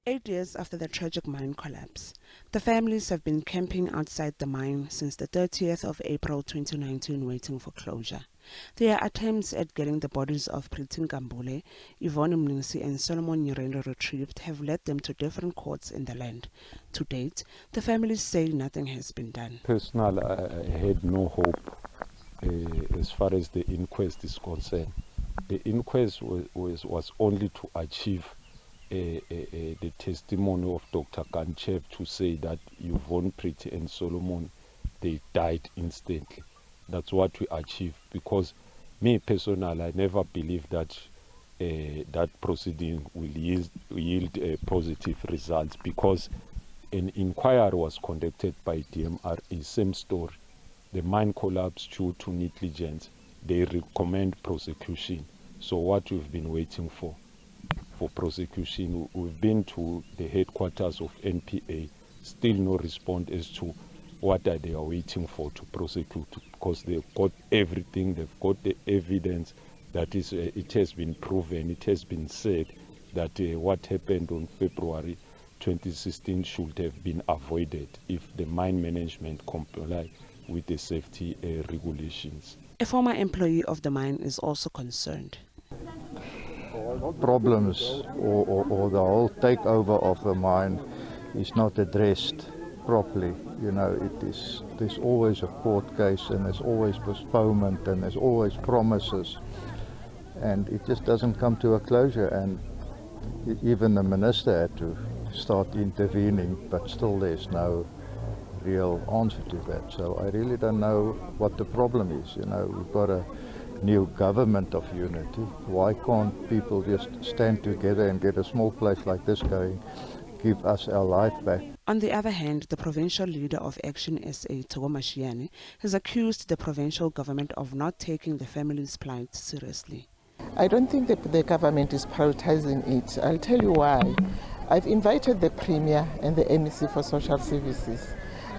8 years after the tragic mine collapse, the families have been camping outside the mine since the 30th of April 2019 waiting for closure. Their attempts at getting the bodies of Pretty Nkambule, Yvonne, Mnisi and Nyirenda retrieved have led them to different courts in the land. To date, the families say nothing has been done. Personally, I had no hope as far as the inquest is concerned. The inquest was only to achieve the testimony of Dr. Kanchev to say that Yvonne, Pretty and Solomon, they died instantly. That's what we achieved, because me personally, I never believed that that proceeding will yield positive results, because an inquiry was conducted by DMRE, same story. The mine collapsed due to negligence. They recommend prosecution. So what we've been waiting for prosecution, we've been to the headquarters of NPA, still no response as to what are they waiting for to prosecute, because they've got everything, they've got the evidence. That is, it has been proven, it has been said that what happened on February 2016 should have been avoided if the mine management complied with the safety regulations. A former employee of the mine is also concerned. Problems or the whole takeover of the mine is not addressed properly. You know, there's always a court case and there's always postponement and there's always promises, and it just doesn't come to a closure. And even the minister had to start intervening, but still there's no real answer to that. So I really don't know what the problem is. You know, we've got a new government of unity. Why can't people just stand together and get a small place like this going, give us our life back? On the other hand, the provincial leader of Action SA, Togo Mashiane, has accused the provincial government of not taking the family's plight seriously. I don't think that the government is prioritizing it. I'll tell you why. I've invited the Premier and the MEC for Social Services,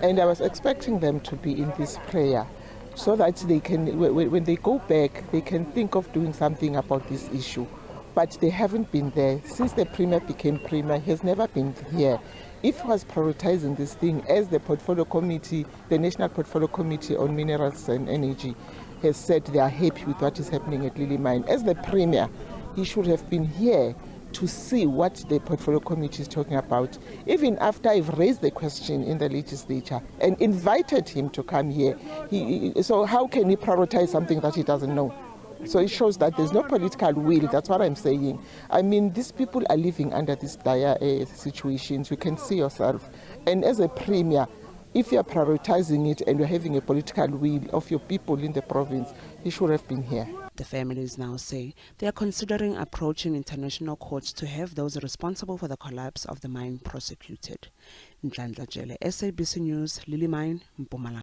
and I was expecting them to be in this prayer, so that they can, when they go back, they can think of doing something about this issue. But they haven't been there. Since the Premier became Premier, he has never been here. If he was prioritizing this thing, as the portfolio committee, the National Portfolio Committee on Minerals and Energy has said they are happy with what is happening at Lilly Mine, as the Premier, he should have been here to see what the portfolio committee is talking about. Even after I've raised the question in the legislature and invited him to come here, so how can he prioritize something that he doesn't know? So it shows that there's no political will. That's what I'm saying. I mean, these people are living under these dire situations. You can see yourself. And as a premier, if you're prioritizing it and you're having a political will of your people in the province, he should have been here. The families now say they are considering approaching international courts to have those responsible for the collapse of the mine prosecuted. Nyirenda, SABC News, Lilly Mine, Mpumalanga.